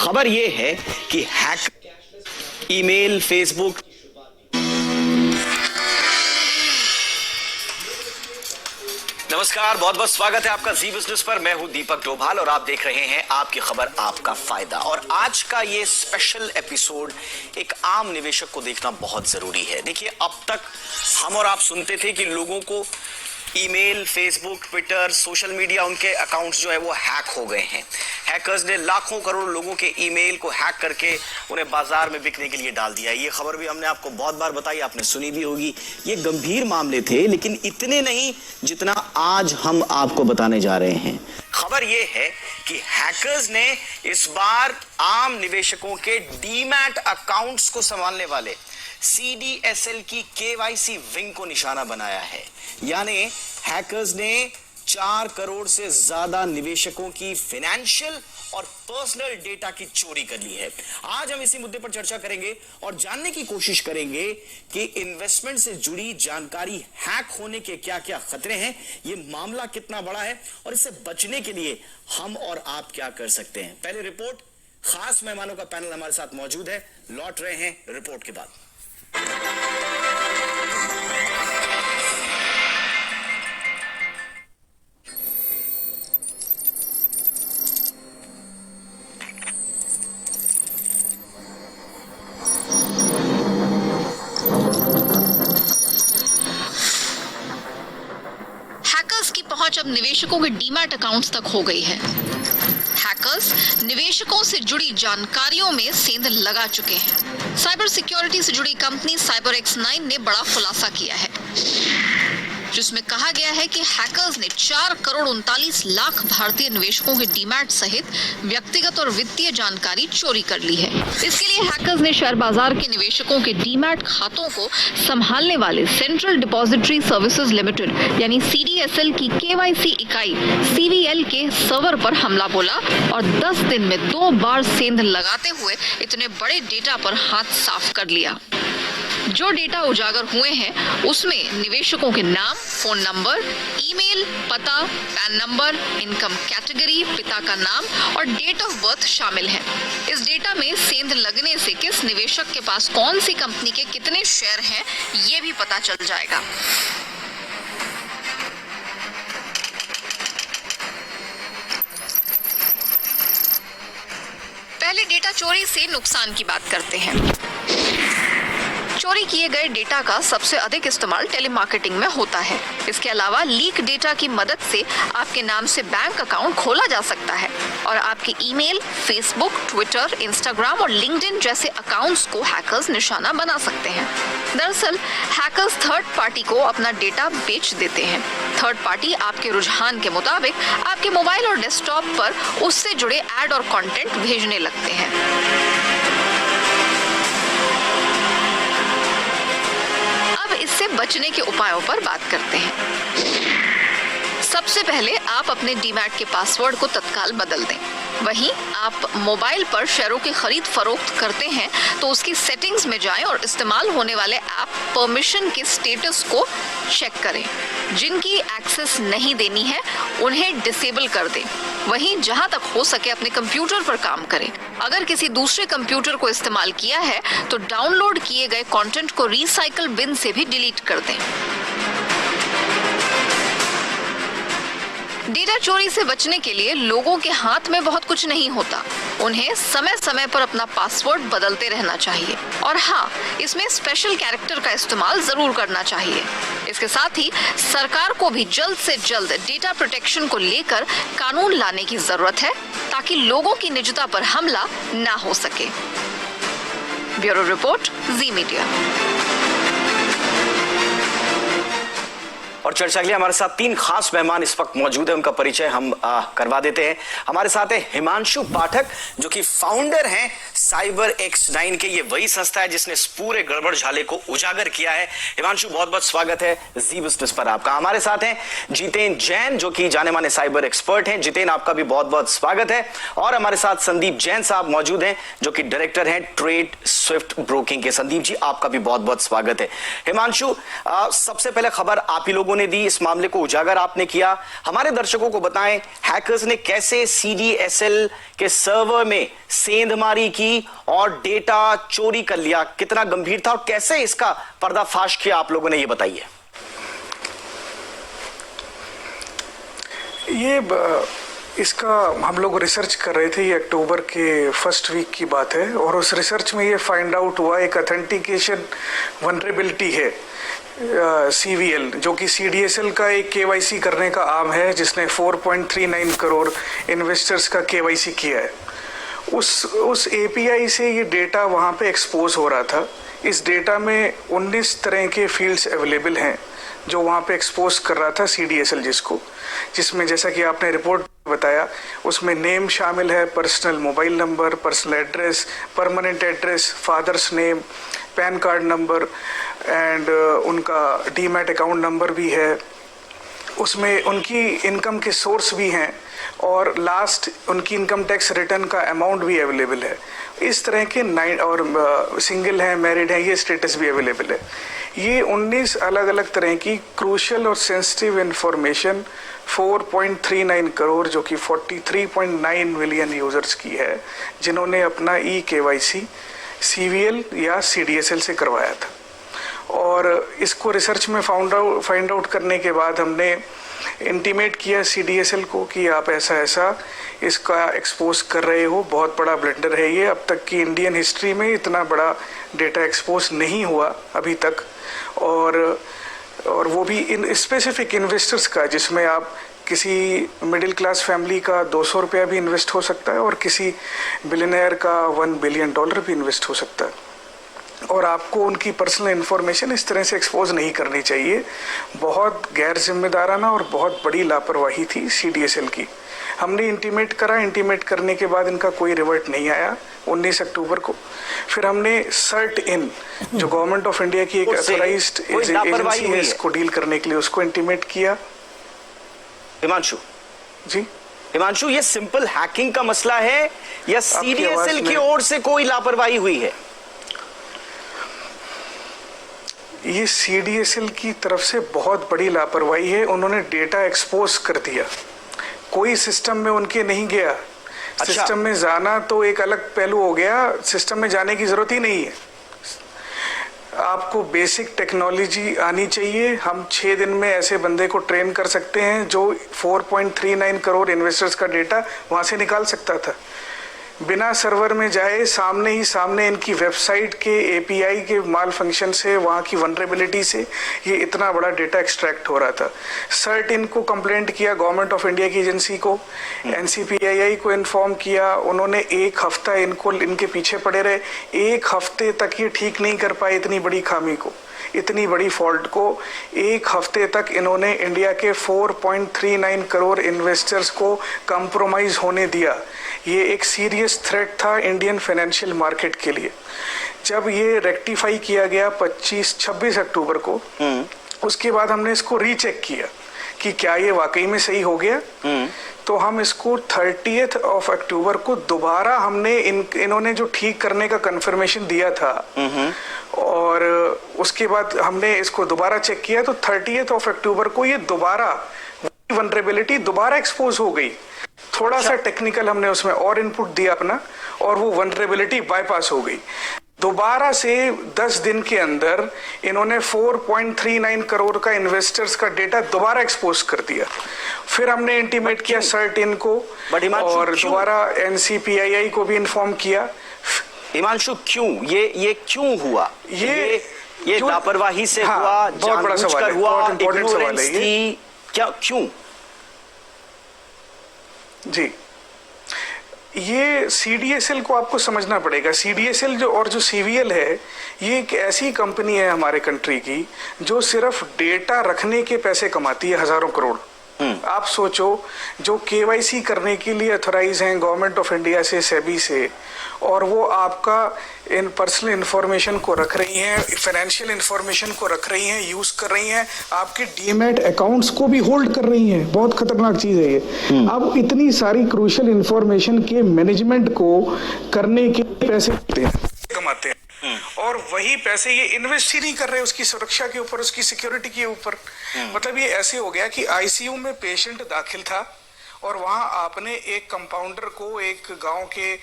खबर ये है कि ईमेल, फेसबुक, नमस्कार, बहुत बहुत स्वागत है आपका जी बिजनेस पर। मैं हूं दीपक डोभाल और आप देख रहे हैं आपकी खबर आपका फायदा। और आज का ये स्पेशल एपिसोड एक आम निवेशक को देखना बहुत जरूरी है। देखिए, अब तक हम और आप सुनते थे कि लोगों को email, Facebook, Twitter, social media, उनके अकाउंट्स जो है वो हैक हो गए हैं। हैकर्स ने लाखों करोड़ लोगों के ईमेल को हैक करके उन्हें बाजार में बिकने के लिए डाल दिया। ये खबर भी हमने आपको बहुत बार बताई, आपने सुनी भी होगी। ये गंभीर मामले थे, लेकिन इतने नहीं जितना आज हम आपको बताने जा रहे हैं। खबर ये है कि हैकर्स ने इस बार आम निवेशकों के डीमैट अकाउंट्स को संभालने वाले CDSL की KYC विंग को निशाना बनाया है। यानी हैकर्स ने 4 करोड़ से ज्यादा निवेशकों की फाइनेंशियल और पर्सनल डेटा की चोरी कर ली है। आज हम इसी मुद्दे पर चर्चा करेंगे और जानने की कोशिश करेंगे कि इन्वेस्टमेंट से जुड़ी जानकारी हैक होने के क्या-क्या खतरे हैं, ये मामला कितना बड़ा है और इससे बचने के लिए हम और आप क्या कर सकते हैं। पहले रिपोर्ट, खास मेहमानों का पैनल हमारे साथ मौजूद है, लौट रहे हैं रिपोर्ट के बाद। हैकर्स की पहुंच अब निवेशकों के डीमैट अकाउंट्स तक हो गई है। हैकर्स निवेशकों से जुड़ी जानकारियों में सेंध लगा चुके हैं। साइबर सिक्योरिटी से जुड़ी कंपनी CyberX9 ने बड़ा खुलासा किया है, जिसमें कहा गया है कि हैकर्स ने 4 करोड़ 39 लाख भारतीय निवेशकों के डीमैट सहित व्यक्तिगत और वित्तीय जानकारी चोरी कर ली है। इसके लिए हैकर्स ने शेयर बाजार के निवेशकों के डीमैट खातों को संभालने वाले सेंट्रल डिपॉजिटरी सर्विसेज लिमिटेड यानी CDSL की KYC इकाई CVL के सर्वर पर हमला बोला और 10 दिन में 2 बार सेंध लगाते हुए इतने बड़े डेटा पर हाथ साफ कर लिया। जो डेटा उजागर हुए हैं उसमें निवेशकों के नाम, फोन नंबर, ईमेल, पता, पैन नंबर, इनकम कैटेगरी, पिता का नाम और डेट ऑफ बर्थ शामिल है। इस डेटा में सेंध लगने से किस निवेशक के पास कौन सी कंपनी के कितने शेयर हैं ये भी पता चल जाएगा। पहले डेटा चोरी से नुकसान की बात करते हैं। चोरी किए गए डेटा का सबसे अधिक इस्तेमाल टेलीमार्केटिंग में होता है। इसके अलावा लीक डेटा की मदद से आपके नाम से बैंक अकाउंट खोला जा सकता है और आपके ईमेल, फेसबुक, ट्विटर, इंस्टाग्राम और लिंक्डइन जैसे अकाउंट्स को हैकर्स निशाना बना सकते हैं। दरअसल हैकर्स थर्ड पार्टी को अपना डेटा बेच देते हैं। थर्ड पार्टी आपके रुझान के मुताबिक आपके मोबाइल और डेस्कटॉप पर उससे जुड़े ऐड और कंटेंट भेजने लगते हैं। इससे बचने के उपायों पर बात करते हैं। सबसे पहले आप अपने डीमैट के पासवर्ड को तत्काल बदल दें। वहीं आप मोबाइल पर शेयरों की खरीद फरोख्त करते हैं तो उसकी सेटिंग्स में जाएं और इस्तेमाल होने वाले ऐप परमिशन के स्टेटस को चेक करें। जिनकी एक्सेस नहीं देनी है उन्हें डिसेबल कर दें। वहीं जहां तक हो सके अपने कंप्यूटर पर काम करें। अगर किसी दूसरे कंप्यूटर को इस्तेमाल किया है तो डाउनलोड किए गए कंटेंट को रिसाइकल बिन से भी डिलीट कर दें। डेटा चोरी से बचने के लिए लोगों के हाथ में बहुत कुछ नहीं होता। उन्हें समय समय पर अपना पासवर्ड बदलते रहना चाहिए और हाँ, इसमें स्पेशल कैरेक्टर का इस्तेमाल जरूर करना चाहिए। इसके साथ ही सरकार को भी जल्द से जल्द डेटा प्रोटेक्शन को लेकर कानून लाने की जरूरत है ताकि लोगों की निजता पर हमला ना हो सके। ब्यूरो रिपोर्ट, जी मीडिया। और चर्चा के लिए हमारे साथ 3 खास मेहमान इस वक्त मौजूद है, उनका परिचय हम करवा देते हैं। हमारे साथ है हिमांशु पाठक, जो कि फाउंडर हैं साइबर X9 के ये वही संस्था है जिसने इस पूरे गड़बड़ झाले को उजागर किया है। हिमांशु, बहुत बहुत स्वागत है जी बिजनेस पर आपका। हमारे साथ हैं जितेन जैन, जो कि जाने माने साइबर एक्सपर्ट हैं। जितेन, आपका भी बहुत बहुत स्वागत है। और हमारे साथ संदीप जैन साहब मौजूद हैं, जो कि डायरेक्टर हैं ट्रेड स्विफ्ट ब्रोकिंग के। संदीप जी, आपका भी बहुत बहुत स्वागत है। हिमांशु, सबसे पहले खबर आप ही लोगों ने दी, इस मामले को उजागर आपने किया। हमारे दर्शकों को बताएं, हैकर्स ने कैसे CDSL के सर्वर में सेंधमारी की और डेटा चोरी कर लिया, कितना गंभीर था और कैसे इसका पर्दाफाश किया आप लोगों ने, ये बताइए। इसका हम लोग रिसर्च कर रहे थे, ये अक्टूबर के फर्स्ट वीक की बात है, और उस रिसर्च में ये फाइंड आउट हुआ एक ऑथेंटिकेशन वनरेबिलिटी है CVL, जो कि CDSL का एक KYC करने का आर्म है, जिसने 4.39 करोड़ इन्वेस्टर्स का KYC किया है। उस API से ये डेटा वहाँ पे एक्सपोज हो रहा था। इस डेटा में 19 तरह के फील्ड्स अवेलेबल हैं जो वहाँ पे एक्सपोज कर रहा था CDSL, जिसमें जैसा कि आपने रिपोर्ट बताया, उसमें नेम शामिल है, personal mobile number, personal address, permanent address, father's name, pan card number and उनका डीमैट अकाउंट नंबर भी है। उसमें उनकी इनकम के सोर्स भी हैं और लास्ट उनकी इनकम टैक्स रिटर्न का अमाउंट भी अवेलेबल है। इस तरह के 9 और सिंगल हैं, मैरिड हैं, ये स्टेटस भी अवेलेबल है। ये 19 अलग अलग तरह की क्रूशियल और सेंसिटिव इंफॉर्मेशन 4.39 करोड़, जो कि 43.9 मिलियन यूजर्स की है, जिन्होंने अपना KYC CVL या CDSL से करवाया था। और इसको रिसर्च में फाइंड आउट करने के बाद हमने इंटीमेट किया CDSL को कि आप ऐसा इसका एक्सपोज कर रहे हो, बहुत बड़ा ब्लंडर है ये। अब तक की इंडियन हिस्ट्री में इतना बड़ा डेटा एक्सपोज नहीं हुआ अभी तक, और वो भी इन स्पेसिफिक इन्वेस्टर्स का, जिसमें आप किसी मिडिल क्लास फैमिली का 200 रुपया भी इन्वेस्ट हो सकता है और किसी बिलियनर का $1 बिलियन भी इन्वेस्ट हो सकता है। और आपको उनकी पर्सनल इन्फॉर्मेशन इस तरह से एक्सपोज नहीं करनी चाहिए। बहुत गैर जिम्मेदाराना और बहुत बड़ी लापरवाही थी CDSL की। हमने इंटीमेट करने के बाद इनका कोई रिवर्ट नहीं आया 19 अक्टूबर को। फिर हमने सर्ट इन, जो गवर्नमेंट ऑफ इंडिया की एक ऑथराइज्ड एजेंसी है इसको डील करने के लिए, उसको इंटीमेट किया। हिमांशु जी, हिमांशु, ये सिंपल हैकिंग का मसला है या CDSL की ओर से कोई लापरवाही हुई है? ये CDSL की तरफ से बहुत बड़ी लापरवाही है। उन्होंने डेटा एक्सपोज कर दिया, कोई सिस्टम में उनके नहीं गया। अच्छा। सिस्टम में जाना तो एक अलग पहलू हो गया, सिस्टम में जाने की जरूरत ही नहीं है। आपको बेसिक टेक्नोलॉजी आनी चाहिए। हम 6 दिन में ऐसे बंदे को ट्रेन कर सकते हैं जो 4.39 करोड़ इन्वेस्टर्स का डेटा वहां से निकाल सकता था, बिना सर्वर में जाए। सामने ही सामने इनकी वेबसाइट के API के माल फंक्शन से, वहाँ की वनरेबिलिटी से ये इतना बड़ा डेटा एक्सट्रैक्ट हो रहा था। सर्ट इनको कंप्लेंट किया, गवर्नमेंट ऑफ इंडिया की एजेंसी को, NCPII को इन्फॉर्म किया। उन्होंने 1 हफ्ता इनके पीछे पड़े रहे। 1 हफ्ते तक ये ठीक नहीं कर पाए इतनी बड़ी खामी को, इतनी बड़ी फॉल्ट को। 1 हफ्ते तक इन्होंने इंडिया के 4.39 करोड़ इन्वेस्टर्स को कंप्रोमाइज होने दिया। ये एक सीरियस थ्रेट था इंडियन फाइनेंशियल मार्केट के लिए। जब ये रेक्टिफाई किया गया 26 अक्टूबर को, उसके बाद हमने इसको रीचेक किया कि क्या ये वाकई में सही हो गया। तो हम इसको 30 अक्टूबर को दोबारा हमने इन्होंने जो ठीक करने का कंफर्मेशन दिया था, और उसके बाद हमने इसको दोबारा चेक किया तो 30 अक्टूबर को ये दोबारा वनरेबिलिटी दोबारा एक्सपोज हो गई। थोड़ा सा टेक्निकल हमने उसमें और इनपुट दिया अपना, और वो वनरेबिलिटी बाईपास हो गई। दोबारा से 10 दिन के अंदर इन्होंने 4.39 करोड़ का इन्वेस्टर्स का डेटा दोबारा एक्सपोज कर दिया। फिर हमने इंटीमेट किया सर्ट इन को, और दोबारा NCPII को भी इन्फॉर्म किया। हिमांशु, क्यों ये क्यों हुआ? ये लापरवाही से हुआ, बहुत बड़ा सवाल है, हुआ, बहुत इंपॉर्टेंट सवाल है ये। क्या, क्यों? जी, ये CDSL को आपको समझना पड़ेगा। CDSL जो CVL है, ये एक ऐसी कंपनी है हमारे कंट्री की जो सिर्फ डेटा रखने के पैसे कमाती है, हजारों करोड़। आप सोचो, जो केवाईसी करने के लिए अथोराइज हैं गवर्नमेंट ऑफ इंडिया से, सेबी से, और वो आपका इन पर्सनल इंफॉर्मेशन को रख रही हैं, फाइनेंशियल इंफॉर्मेशन को रख रही हैं, यूज कर रही हैं, आपके डीमैट अकाउंट्स को भी होल्ड कर रही हैं। बहुत खतरनाक चीज है ये। अब इतनी सारी क्रूशियल इंफॉर्मेशन के मैनेजमेंट को करने के पैसे कमाते हैं, और वही पैसे ये इन्वेस्ट ही नहीं कर रहे उसकी सुरक्षा के ऊपर, उसकी सिक्योरिटी के ऊपर। मतलब ये ऐसे हो गया कि आईसीयू में पेशेंट दाखिल था और वहां आपने एक कंपाउंडर को एक गांव के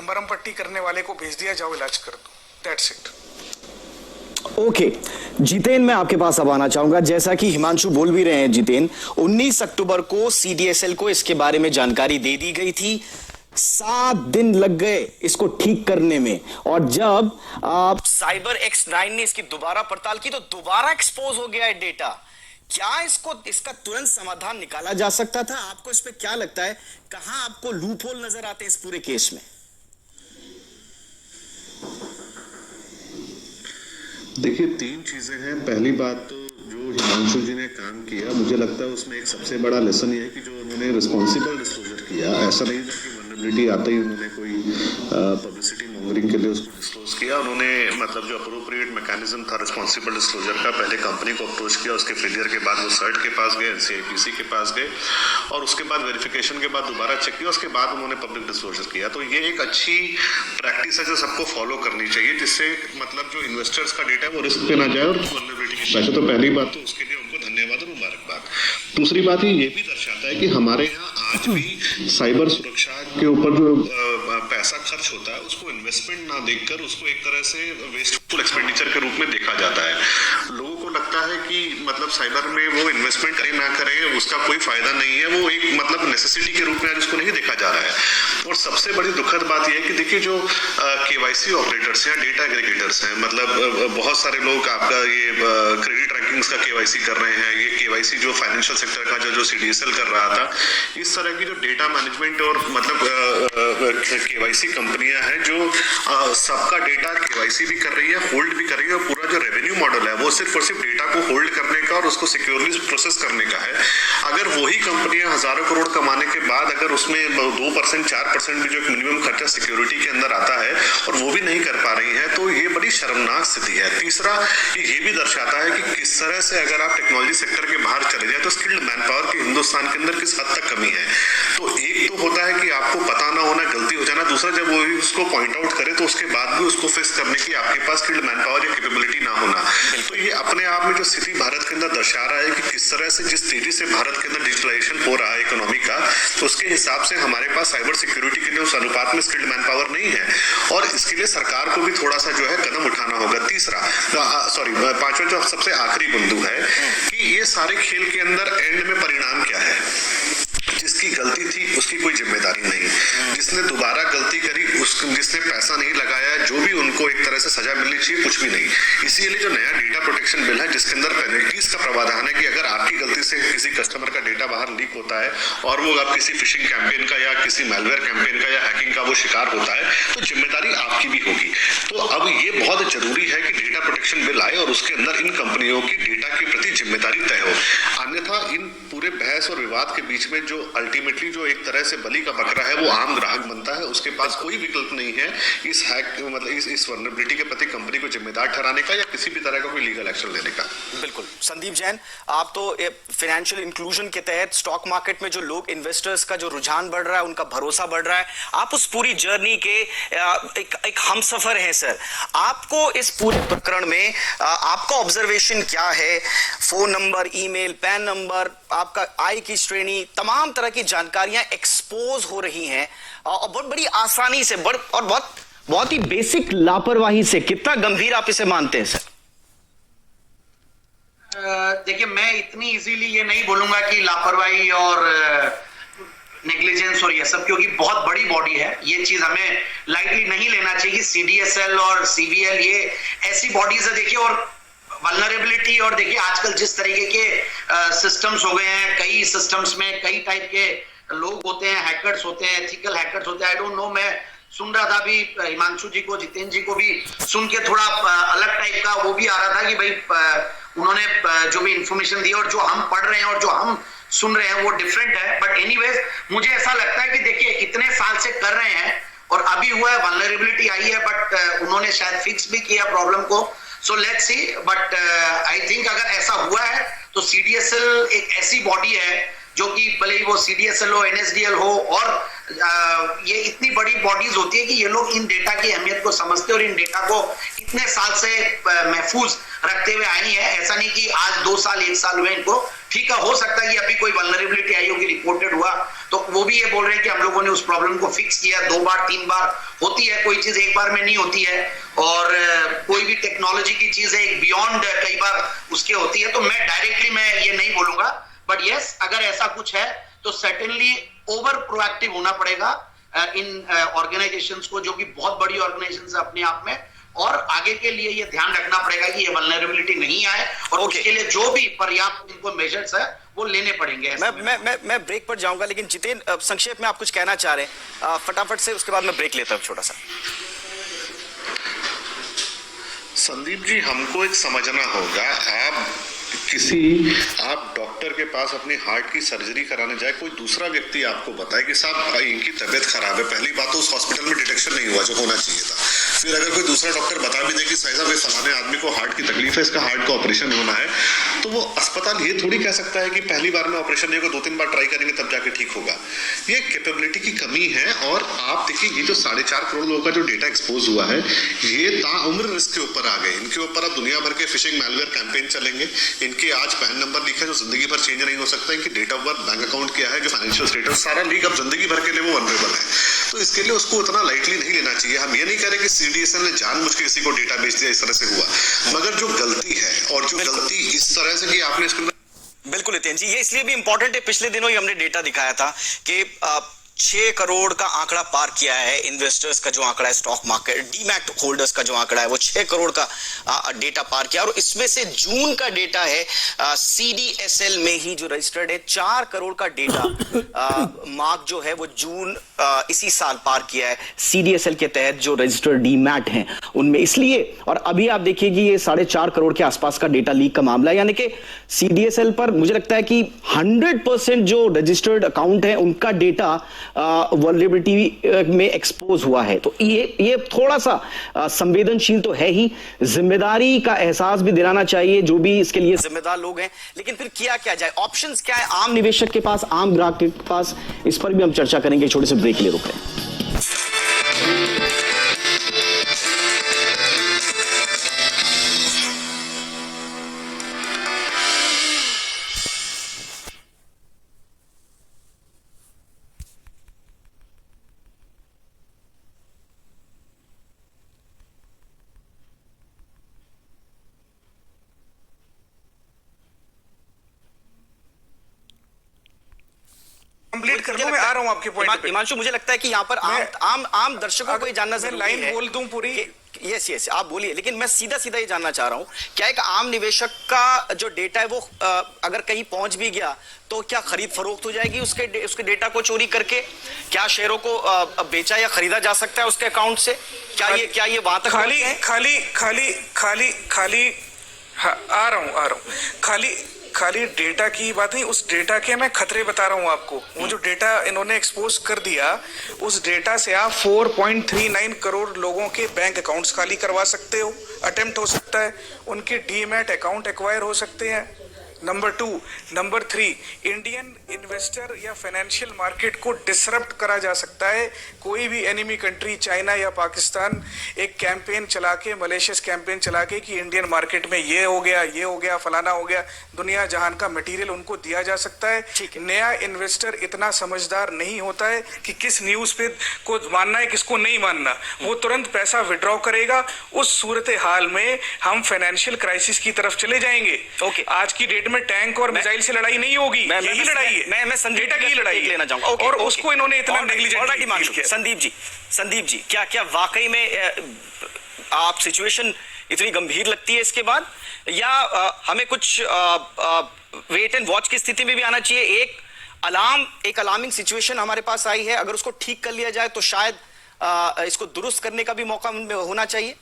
मरहम पट्टी करने वाले को भेज दिया, जाओ इलाज कर दो, दैट्स इट। ओके जितेन, मैं आपके पास अब आना चाहूंगा। जैसा कि हिमांशु बोल भी रहे हैं जितेन, 19 अक्टूबर को सीडीएसएल को इसके बारे में जानकारी दे दी गई थी। 7 दिन लग गए इसको ठीक करने में, और जब आप साइबर X9 ने इसकी दोबारा पड़ताल की तो दोबारा एक्सपोज हो गया है डेटा। क्या इसका तुरंत समाधान निकाला जा सकता था? आपको इस पे क्या लगता है, कहां आपको लूप होल नजर आते हैं इस पूरे केस में? देखिए, 3 चीजें हैं। पहली बात तो जो हिमांशु जी ने काम किया, मुझे लगता है उसमें एक सबसे बड़ा लेसन ये है कि जो उन्होंने रिस्पॉन्सिबल डिस्क्लोजर किया, ऐसा नहीं था कि वल्नरेबिलिटी आते ही उन्होंने कोई पब्लिसिटी मॉन्गरिंग के लिए उसको डिस्क्लोज किया। उन्होंने मतलब जो अप्रोप्रिएट मैकेनिज्म था रिस्पॉन्सिबल डिस्क्लोजर का, पहले कंपनी को अप्रोच किया, उसके फेलियर के बाद वो सर्ट के पास गए, एनसीआईपीसी के पास गए, और उसके बाद वेरिफिकेशन के बाद दोबारा चेक किया, उसके बाद उन्होंने पब्लिक डिस्क्लोजर किया। तो ये एक अच्छी प्रैक्टिस है जो सबको फॉलो करनी चाहिए, जिससे मतलब जो इन्वेस्टर्स का डेटा है वो रिस्क पे ना जाए और वल्नरेबिलिटी की पैसे। तो पहली बात तो उसके लिए उनको धन्यवाद और मुबारकबाद। दूसरी बात ये भी दर्शाता है कि हमारे यहाँ आज भी साइबर सुरक्षा के ऊपर जो पैसा खर्च होता है उसको इन्वेस्टमेंट ना देखकर उसको एक तरह से वेस्टफुल एक्सपेंडिचर के रूप में देखा जाता है। लोगों को लगता है कि मतलब साइबर में वो इन्वेस्टमेंट करें ना करें उसका कोई फायदा नहीं है, वो एक मतलब नेसेसिटी के रूप में आज उसको नहीं देखा जा रहा है। और सबसे बड़ी दुखद बात यह है कि देखिए जो केवाईसी ऑपरेटर्स हैं, डेटा एग्रीगेटर्स हैं, मतलब बहुत सारे लोग आपका ये क्रेडिट रैंकिंग्स का केवाईसी कर रहे हैं, ये केवाईसी जो फाइनेंशियल सेक्टर का जो सीडीएसएल कर रहा था, इस तरह की जो डेटा मैनेजमेंट और मतलब केवाईसी कंपनियां हैं जो सबका डेटा केवाईसी भी कर रही है, होल्ड भी कर रही है, और पूरा जो रेवेन्यू मॉडल है वो सिर्फ और सिर्फ डेटा को होल्ड करने का और उसको सिक्योरली प्रोसेस करने का है। अगर वही कंपनियां हजारों करोड़ कमाने के बाद अगर उसमें 2% 4% भी जो एक मिनिमम खर्चा सिक्योरिटी के अंदर आता है और वो भी नहीं कर पा रही है, तो ये बड़ी शर्मनाक स्थिति है। तीसरा, ये भी दर्शाता है कि किस तरह से अगर आप टेक्नोलॉजी सेक्टर के बाहर चले जाए तो स्किल्ड मैन पावर की हिंदुस्तान के अंदर किस हद तक कमी है। तो एक तो होता है कि आपको पता ना होना, गलती हो जाना, दूसरा जब वो उसको पॉइंट आउट करे तो उसके बाद भी उसको फेस करने की आपके पास स्किल्ड मैन पावर या कैपेबिलिटी ना होना। तो ये अपने आप में जो स्थिति भारत के अंदर दर्शा रहा है कि किस तरह से जिस तेजी से भारत के अंदर डिजिटलाइजेशन हो रहा है इकोनॉमी का, तो उसके हिसाब से हमारे पास साइबर सिक्योरिटी के लिए उस अनुपात में स्किल्ड मैन पावर नहीं है, और इसके लिए सरकार को भी थोड़ा सा जो है कदम उठाना होगा। तीसरा पांचवा जो सबसे आखिरी बिंदु है कि ये सारे खेल के अंदर एंड में परिणाम क्या है। जिसकी गलती थी उसकी कोई जिम्मेदारी नहीं, जिसने दोबारा गलती करी जिसने पैसा नहीं लगाया, जो भी उनको एक तरह से सजा मिलनी चाहिए, कुछ भी नहीं। इसीलिए जो नया डेटा प्रोटेक्शन बिल है जिसके अंदर पेनल्टीज का प्रावधान है कि अगर आपकी गलती से किसी कस्टमर का डेटा बाहर लीक होता है और वो आप किसी फिशिंग कैंपेन का या किसी मैलवेयर कैंपेन का या हैकिंग का वो शिकार होता है, तो जिम्मेदारी आपकी भी होगी। तो अब ये बहुत जरूरी है कि डेटा प्रोटेक्शन बिल आए और उसके अंदर इन कंपनियों की डेटा के प्रति जिम्मेदारी तय हो। अन्यथा इन पूरे बहस और विवाद के बीच में जो अल्टीमेटली जो एक तरह से बलि का बकरा है वो आम ग्राहक बनता है, उसके पास कोई विकल्प नहीं है इस हैक मतलब इस वल्नरेबिलिटी के प्रति कंपनी को जिम्मेदार ठहराने का या किसी भी तरह का कोई लीगल एक्शन लेने का। बिल्कुल। संदीप जैन, आप तो फाइनेंशियल इंक्लूजन के तहत स्टॉक मार्केट में जो लोग इन्वेस्टर्स का जो रुझान बढ़ रहा है, उनका भरोसा बढ़ रहा है, आप उस पूरी जर्नी के एक हमसफर हैं सर। आपको इस पूरे प्रकरण में आपका ऑब्जर्वेशन क्या है? Phone number, email, pan number, आपका आय की श्रेणी, तमाम तरह की जानकारियां एक्सपोज हो रही हैं और बहुत बड़ी आसानी से और बहुत ही बेसिक लापरवाही से। कितना गंभीर आप इसे मानते हैं सर? देखिए, मैं इतनी इजीली ये नहीं बोलूंगा कि लापरवाही और नेग्लिजेंस और ये सब, क्योंकि बहुत बड़ी बॉडी है, ये चीज हमें लाइटली नहीं लेना चाहिए। सीडीएसएल और सीवीएल ये ऐसी बॉडीज है, देखिए, और वल्नरेबिलिटी और देखिए आजकल जिस तरीके के सिस्टम्स हो गए हैं, कई सिस्टम्स में कई टाइप के लोग होते हैं, हैकर्स होते हैं, एथिकल हैकर्स होते हैं। आई डोंट नो, मैं सुन रहा था अभी हिमांशु जी को, जितेन जी को भी सुन के थोड़ा अलग टाइप का वो भी आ रहा था कि भाई उन्होंने जो भी इंफॉर्मेशन दी और जो हम पढ़ रहे हैं और जो हम सुन रहे हैं वो डिफरेंट है, बट एनीवेज मुझे ऐसा लगता है कि देखिए इतने साल से कर रहे हैं और अभी हुआ है, वल्नरेबिलिटी आई है, बट उन्होंने शायद फिक्स भी किया प्रॉब्लम को, so let's see. But I think अगर ऐसा हुआ है तो सीडीएसएल एक ऐसी बॉडी है जो कि भले ही वो सीडीएसएल हो, एनएसडीएल हो, और ये इतनी बड़ी बॉडीज होती है कि ये लोग इन डेटा की अहमियत को समझते हैं और इन डेटा को इतने साल से महफूज रखते हुए आई है। ऐसा नहीं कि आज 2 साल 1 साल हुए इनको, ठीक है, हो सकता है कि अभी कोई वल्नरेबिलिटी आई होगी, रिपोर्टेड हुआ, तो वो भी ये बोल रहे हैं कि हम लोगों ने उस प्रॉब्लम को फिक्स किया। 2 बार 3 बार होती है, कोई चीज एक बार में नहीं होती है, और कोई भी टेक्नोलॉजी की चीज है एक बियॉन्ड कई बार उसके होती है, तो मैं डायरेक्टली मैं ये नहीं बोलूंगा, बट यस अगर ऐसा कुछ है तो सर्टेनली ओवर प्रोएक्टिव होना पड़ेगा इन ऑर्गेनाइजेशंस को, जो कि बहुत बड़ी ऑर्गेनाइजेशंस है अपने आप में, और आगे के लिए ये ध्यान रखना पड़ेगा कि ये वल्नरेबिलिटी नहीं आए, और उसके लिए जो भी पर्याप्त इनको मेजर्स है वो लेने पड़ेंगे। मैं ब्रेक पर जाऊंगा, लेकिन जितेन संक्षेप में आप कुछ कहना चाह रहे हैं फटाफट से, उसके बाद मैं ब्रेक लेता हूं छोटा सा। संदीप जी, हमको एक समझना होगा, आप डॉक्टर के पास अपनी हार्ट की सर्जरी कराने जाए, कोई दूसरा व्यक्ति आपको बताए कि साहब इनकी तबीयत खराब है, पहली बात तो उस हॉस्पिटल में डिटेक्शन नहीं हुआ जो होना चाहिए था। फिर अगर कोई दूसरा डॉक्टर बता भी दे कि साहब फलाने आदमी को हार्ट की तकलीफ है, इसका हार्ट का ऑपरेशन होना है, तो वो अस्पताल ये थोड़ी कह सकता है कि पहली बार में ऑपरेशन नहीं होगा, 2-3 बार ट्राई करेंगे तब जाके ठीक होगा। ये कैपेबिलिटी की कमी है। और आप देखिए, ये जो 4.5 करोड़ लोगों का जो डेटा एक्सपोज हुआ है, ये ताउम्र रिस्क के ऊपर आ गए। इनके ऊपर अब दुनिया भर के फिशिंग मैलवेयर कैंपेन चलेंगे। इनके आज पैन नंबर लिखा है जो जिंदगी भर चेंज नहीं हो सकता, इनकी date of birth, bank account क्या है, जो फाइनेंशियल स्टेटस, सारा लीक अब जिंदगी भर के लिए वो वनरेबल है। तो इसके लिए उसको उतना लाइटली नहीं लेना चाहिए। हम ये नहीं कह रहे कि सीडीएसएल ने जानबूझ के किसी को डेटा बेच दिया, इस तरह से हुआ, मगर जो गलती है और जो गलती इस तरह से कि आपने इसको, बिल्कुल नितिन जी, ये इसलिए भी इंपॉर्टेंट है, पिछले दिनों ही हमने डेटा दिखाया था कि 6 करोड़ का आंकड़ा पार किया है इन्वेस्टर्स का जो आंकड़ा है, स्टॉक मार्केट डीमैट होल्डर्स का जो आंकड़ा है वो 6 करोड़ का डेटा पार किया, और इसमें से जून का डेटा है सीडीएसएल में ही जो रजिस्टर्ड है 4 करोड़ का डेटा मार्क जो है वो जून इसी साल पार किया है सीडीएसएल के तहत जो रजिस्टर्ड डीमैट हैं उनमें। इसलिए, और अभी आप देखिए कि ये 4.5 करोड़ के आसपास का डेटा लीक का मामला है, यानी कि सीडीएसएल पर मुझे लगता है कि 100% जो रजिस्टर्ड अकाउंट है उनका डेटा वल्नरेबिलिटी में एक्सपोज हुआ है। तो ये थोड़ा सा संवेदनशील तो है ही, जिम्मेदारी का एहसास भी दिलाना चाहिए जो भी इसके लिए जिम्मेदार लोग हैं। लेकिन फिर किया क्या जाए, ऑप्शंस क्या है आम निवेशक के पास, आम ग्राहक के पास, इस पर भी हम चर्चा करेंगे। छोटे से ब्रेक के लिए रुक रहे हैं। कंप्लीट कर दूं, मैं आ रहा हूं आपके पॉइंट पे। हिमांशु, मुझे लगता है कि यहाँ पर आम दर्शकों को ये जानना जरूरी है। लाइन बोल दूं पूरी? यस आप बोलिए, लेकिन मैं सीधा ये जानना चाह रहा हूं, क्या एक आम निवेशक का जो डेटा है वो अगर कहीं पहुंच भी गया तो क्या खरीद फरोख्त हो जाएगी उसके डेटा को चोरी करके? क्या शेयरों को बेचा या खरीदा जा सकता है उसके अकाउंट से? क्या ये वहां तक खाली आ रहा हूं, खाली डेटा की बात नहीं, उस डेटा के मैं खतरे बता रहा हूं आपको। वो जो डेटा इन्होंने एक्सपोज कर दिया, उस डेटा से आप 4.39 करोड़ लोगों के बैंक अकाउंट्स खाली करवा सकते हो, अटेम्प्ट हो सकता है, उनके डीमैट अकाउंट एक्वायर हो सकते हैं। नंबर 2, नंबर 3, इंडियन इन्वेस्टर या फाइनेंशियल मार्केट को डिसरप्ट करा जा सकता है। कोई भी एनिमी कंट्री, चाइना या पाकिस्तान, एक कैंपेन चला के, मलेशियस कैंपेन चला के कि इंडियन मार्केट में ये हो गया, फलाना हो गया, दुनिया जहान का मटेरियल उनको दिया जा सकता है। नया इन्वेस्टर इतना समझदार नहीं होता है कि किस न्यूज पे को मानना है, किसको नहीं मानना, वो तुरंत पैसा विड्रॉ करेगा। उस सूरत हाल में हम फाइनेंशियल क्राइसिस की तरफ चले जाएंगे। आज की डेट में टैंक और मिसाइल से लड़ाई नहीं होगी, यही लड़ाई है, मैं डेटा की लड़ाई लेना चाहूंगा, और उसको इन्होंने इतना नेग्लिजेंट किया। संदीप जी, क्या वाकई में आप सिचुएशन इतनी गंभीर लगती है इसके बाद, या हमें कुछ वेट एंड वॉच की स्थिति में भी आना चाहिए? एक अलार्मिंग सिचुएशन हमारे पास आई है, अगर उसको ठीक कर लिया जाए तो शायद इसको दुरुस्त करने का भी मौका होना चाहिए।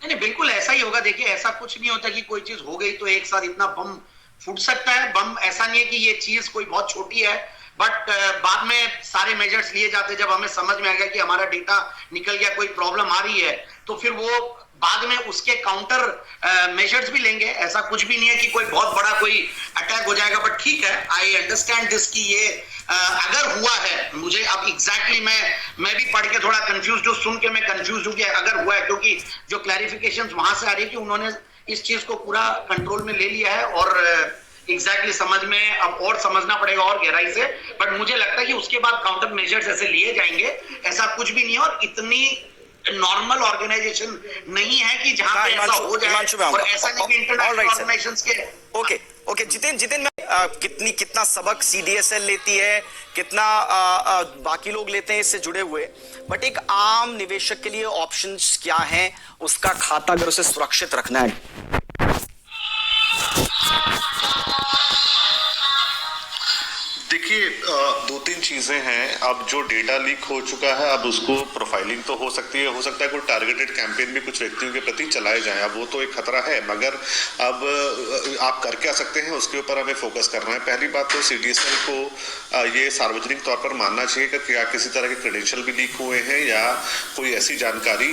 नहीं, बिल्कुल ऐसा ही होगा। देखिए, ऐसा कुछ नहीं होता कि कोई चीज हो गई तो एक साथ इतना बम फूट सकता है बम। ऐसा नहीं है कि ये चीज कोई बहुत छोटी है, बट बाद में सारे मेजर्स लिए जाते, जब हमें समझ में आ गया कि हमारा डेटा निकल गया, कोई प्रॉब्लम आ रही है, तो फिर वो बाद में उसके काउंटर मेजर्स भी लेंगे। ऐसा कुछ भी नहीं है कि कोई बहुत बड़ा कोई अटैक हो जाएगा। बट ठीक है, आई अंडरस्टैंड दिस कि ये अगर हुआ है, मुझे अब एग्जैक्टली मैं भी पढ़ के थोड़ा कंफ्यूज, जो सुन के मैं कंफ्यूज हूं कि अगर हुआ है, क्योंकि जो क्लैरिफिकेशंस वहां से आ रही है कि उन्होंने इस चीज को पूरा कंट्रोल में ले लिया है और एग्जैक्टली समझ में अब और समझना पड़ेगा और गहराई से। बट मुझे लगता है कि उसके बाद काउंटर मेजर्स ऐसे लिए जाएंगे, ऐसा कुछ भी नहीं है। और इतनी नॉर्मल ऑर्गेनाइजेशन नहीं है कि जहां पे ऐसा हो जाए, और ऐसा नहीं कि इंटरनेशनल ऑर्गेनाइजेशंस के ओके जितेन कितना सबक सीडीएसएल लेती है, कितना बाकी लोग लेते हैं इससे जुड़े हुए, बट एक आम निवेशक के लिए ऑप्शंस क्या हैं, उसका खाता अगर उसे सुरक्षित रखना है। देखिए, दो तीन चीजें हैं। अब जो डेटा लीक हो चुका है, अब उसको प्रोफाइलिंग तो हो सकती है, हो सकता है कोई टारगेटेड कैंपेन भी कुछ व्यक्तियों के प्रति चलाए जाएं, अब वो तो एक खतरा है। मगर अब आप कर क्या सकते हैं, उसके ऊपर हमें फोकस करना है। पहली बात तो सीडीएसएल को ये सार्वजनिक तौर पर मानना चाहिए कि क्या किसी तरह के क्रेडेंशियल भी लीक हुए हैं या कोई ऐसी जानकारी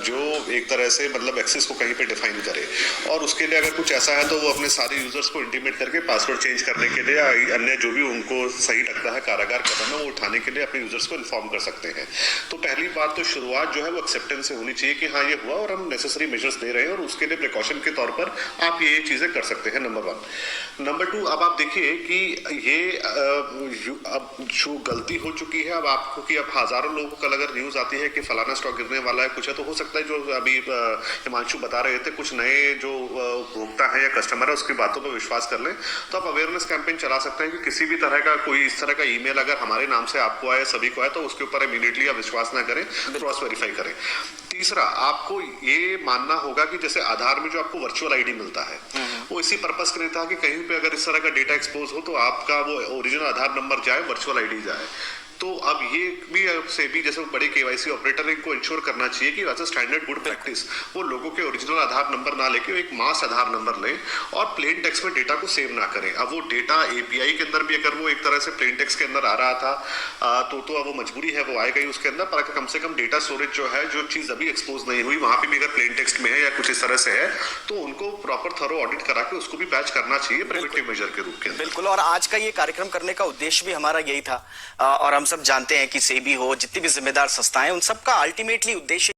जो एक तरह से मतलब एक्सेस को कहीं पे डिफाइन करे, और उसके लिए अगर कुछ ऐसा है तो वो अपने सारे यूजर्स को इंटीमेट करके पासवर्ड चेंज करने के लिए, अन्य जो भी उनको सही लगता है कारागार कदम है वो उठाने के लिए अपने यूजर्स को इन्फॉर्म कर सकते हैं। तो पहली बात तो शुरुआत जो है वो एक्सेप्टेंस से होनी चाहिए कि हाँ ये हुआ और हम नेसेसरी मेजर्स दे रहे हैं, और उसके लिए प्रिकॉशन के तौर पर आप ये चीजें कर सकते हैं, नंबर 1। नंबर 2, अब आप देखिए कि ये अब जो गलती हो चुकी है, अब आपको कि अब हजारों लोगों को कल अगर न्यूज आती है कि फलाना स्टॉक गिरने वाला है, कुछ है, तो हो सकता है जो अभी हिमांशु बता रहे थे, कुछ नए जो उपभोक्ता है या कस्टमर है उसकी बातों पर विश्वास कर लें। तो आप अवेयरनेस कैंपेन चला सकते हैं कि किसी भी तरह का कोई इस तरह का ईमेल अगर हमारे नाम से आपको आए, सभी को आए, तो उसके ऊपर इमीडिएटली आप विश्वास ना करें, क्रॉस वेरीफाई करें। तीसरा, आपको ये मानना होगा कि जैसे आधार में जो आपको वर्चुअल आईडी मिलता है वो इसी पर्पस के लिए था कि कहीं पे अगर इस तरह का डेटा एक्सपोज हो तो आपका वो ओरिजिनल आधार नंबर जाए, वर्चुअल आईडी जाए। तो अब ये भी जैसे बड़े केवाईसी ऑपरेटर इनको इंश्योर करना चाहिए कि as a standard good practice वो लोगों के ओरिजिनल आधार नंबर ना लेके एक मास आधार नंबर लें और प्लेन टेक्स्ट में डेटा को सेव ना करें। अब वो डेटा एपीआई के अंदर भी अगर वो एक तरह से प्लेन टेक्स्ट के अंदर आ रहा था तो अब वो मजबूरी है, वो आएगा ही उसके अंदर, पर कम से कम डेटा स्टोरेज जो है, जो चीज अभी एक्सपोज नहीं हुई वहां पे भी अगर प्लेन टेक्स्ट में है या कुछ इस तरह से है, तो उनको प्रॉपर थरो ऑडिट करा के उसको भी पैच करना चाहिए प्रिवेंटिव मेजर के रूप में। बिल्कुल, और आज का ये कार्यक्रम करने का उद्देश्य भी हमारा यही था, और हम सब जानते हैं कि सेबी हो, जितनी भी जिम्मेदार संस्थाएं, उन सबका अल्टीमेटली उद्देश्य